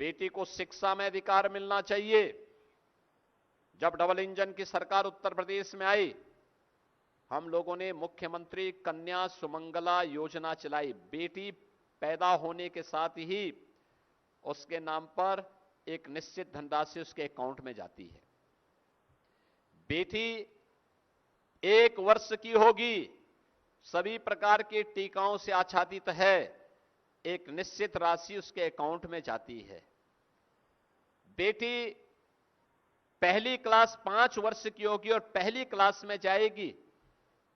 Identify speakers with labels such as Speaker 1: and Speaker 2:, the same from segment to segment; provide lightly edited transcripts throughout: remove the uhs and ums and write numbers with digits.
Speaker 1: बेटी को शिक्षा में अधिकार मिलना चाहिए। जब डबल इंजन की सरकार उत्तर प्रदेश में आई, हम लोगों ने मुख्यमंत्री कन्या सुमंगला योजना चलाई। बेटी पैदा होने के साथ ही उसके नाम पर एक निश्चित धनराशि उसके अकाउंट में जाती है। बेटी 1 वर्ष की होगी, सभी प्रकार के टीकाओं से आच्छादित है, एक निश्चित राशि उसके अकाउंट में जाती है। बेटी पहली क्लास 5 वर्ष की होगी और पहली क्लास में जाएगी,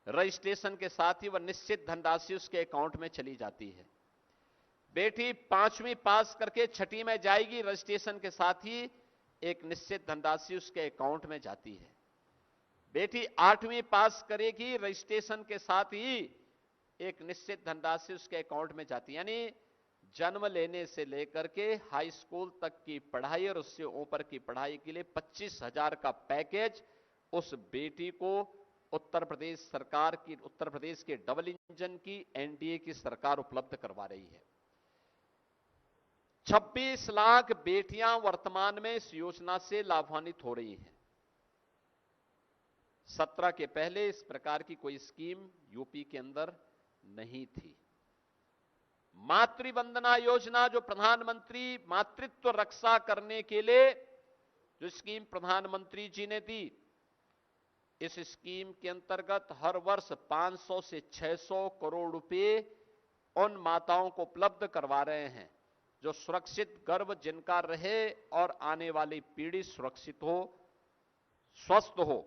Speaker 1: रजिस्ट्रेशन के साथ ही वह निश्चित धनराशि उसके अकाउंट में चली जाती है। बेटी 5वीं पास करके 6ठी में जाएगी, रजिस्ट्रेशन के साथ ही एक निश्चित धनराशि उसके अकाउंट में जाती है। बेटी 8वीं पास करेगी, रजिस्ट्रेशन के साथ ही एक निश्चित धनराशि उसके अकाउंट में जाती है। यानी जन्म लेने से लेकर के हाई स्कूल तक की पढ़ाई और उससे ऊपर की पढ़ाई के लिए 25,000 का पैकेज उस बेटी को उत्तर प्रदेश सरकार की, उत्तर प्रदेश के डबल इंजन की एनडीए की सरकार उपलब्ध करवा रही है। 26 लाख बेटियां वर्तमान में इस योजना से लाभान्वित हो रही हैं। 17 के पहले इस प्रकार की कोई स्कीम यूपी के अंदर नहीं थी। मातृवंदना योजना, जो प्रधानमंत्री मातृत्व रक्षा करने के लिए जो स्कीम प्रधानमंत्री जी ने दी, इस स्कीम के अंतर्गत हर वर्ष 500 से 600 करोड़ रुपए उन माताओं को उपलब्ध करवा रहे हैं जो सुरक्षित गर्भ जिनका रहे और आने वाली पीढ़ी सुरक्षित हो, स्वस्थ हो।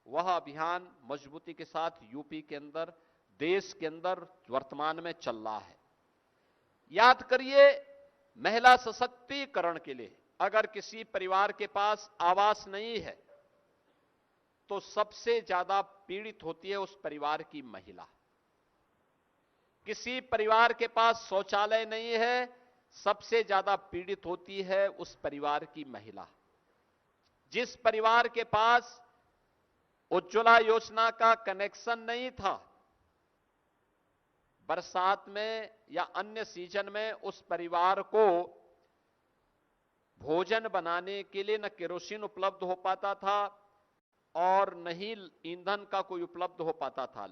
Speaker 1: वह अभियान मजबूती के साथ यूपी के अंदर, देश के अंदर वर्तमान में चल रहा है। याद करिए, महिला सशक्तिकरण के लिए अगर किसी परिवार के पास आवास नहीं है तो सबसे ज्यादा पीड़ित होती है उस परिवार की महिला। किसी परिवार के पास शौचालय नहीं है, सबसे ज्यादा पीड़ित होती है उस परिवार की महिला। जिस परिवार के पास उज्ज्वला योजना का कनेक्शन नहीं था, बरसात में या अन्य सीजन में उस परिवार को भोजन बनाने के लिए न केरोसिन उपलब्ध हो पाता था और न ही ईंधन का कोई उपलब्ध हो पाता था।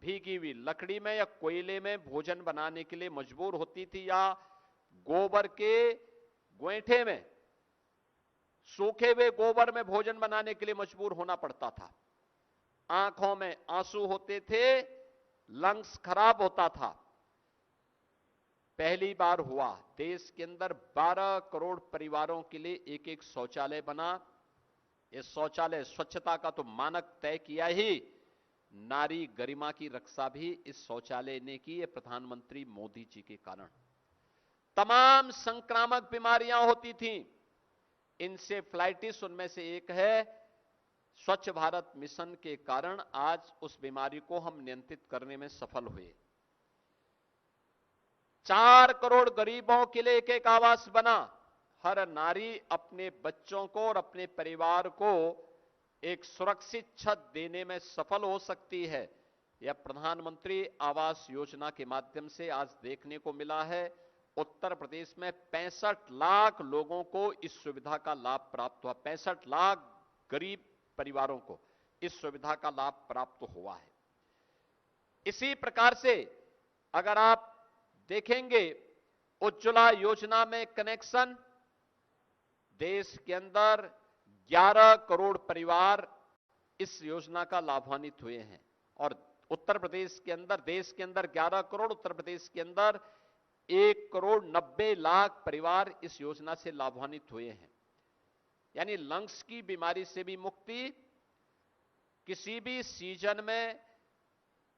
Speaker 1: भीगी हुई लकड़ी में या कोयले में भोजन बनाने के लिए मजबूर होती थी, या गोबर के गोईठे में, सूखे हुए गोबर में भोजन बनाने के लिए मजबूर होना पड़ता था। आंखों में आंसू होते थे, लंग्स खराब होता था। पहली बार हुआ देश के अंदर 12 करोड़ परिवारों के लिए एक एक शौचालय बना। इस शौचालय स्वच्छता का तो मानक तय किया ही, नारी गरिमा की रक्षा भी इस शौचालय ने की है प्रधानमंत्री मोदी जी के कारण। तमाम संक्रामक बीमारियां होती थीं, इंसेफ्लाइटिस उनमें से एक है। स्वच्छ भारत मिशन के कारण आज उस बीमारी को हम नियंत्रित करने में सफल हुए। 4 करोड़ गरीबों के लिए एक एक आवास बना। हर नारी अपने बच्चों को और अपने परिवार को एक सुरक्षित छत देने में सफल हो सकती है। यह प्रधानमंत्री आवास योजना के माध्यम से आज देखने को मिला है। उत्तर प्रदेश में 65 लाख लोगों को इस सुविधा का लाभ प्राप्त हुआ। 65 लाख गरीब परिवारों को इस सुविधा का लाभ प्राप्त हुआ है। इसी प्रकार से अगर आप देखेंगे, उज्ज्वला योजना में कनेक्शन, देश के अंदर 11 करोड़ परिवार इस योजना का लाभान्वित हुए हैं। और उत्तर प्रदेश के अंदर, देश के अंदर 11 करोड़, उत्तर प्रदेश के अंदर 1 करोड़ 90 लाख परिवार इस योजना से लाभान्वित हुए हैं। यानी लंग्स की बीमारी से भी मुक्ति, किसी भी सीजन में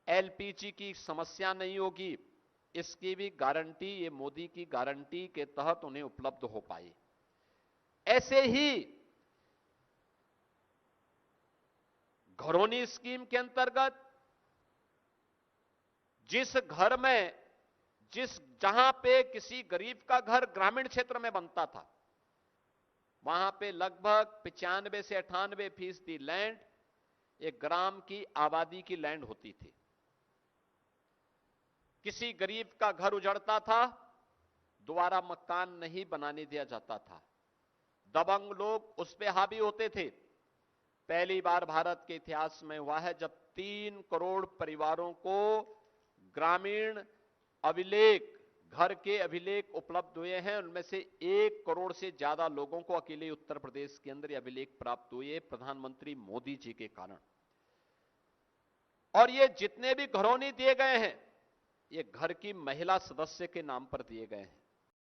Speaker 1: एलपीजी की समस्या नहीं होगी, इसकी भी गारंटी ये मोदी की गारंटी के तहत उन्हें उपलब्ध हो पाई। ऐसे ही घरौनी स्कीम के अंतर्गत जिस घर में, जहां पे किसी गरीब का घर ग्रामीण क्षेत्र में बनता था, वहां पे लगभग 95 से 98% लैंड एक ग्राम की आबादी की लैंड होती थी। किसी गरीब का घर उजड़ता था, दोबारा मकान नहीं बनाने दिया जाता था। दबंग लोग उस पे हावी होते थे। पहली बार भारत के इतिहास में हुआ है जब 3 करोड़ परिवारों को ग्रामीण अभिलेख, घर के अभिलेख उपलब्ध हुए हैं। उनमें से 1 करोड़ से ज्यादा लोगों को अकेले उत्तर प्रदेश के अंदर अभिलेख प्राप्त हुए प्रधानमंत्री मोदी जी के कारण। और ये जितने भी घरौनी दिए गए हैं, ये घर की महिला सदस्य के नाम पर दिए गए हैं।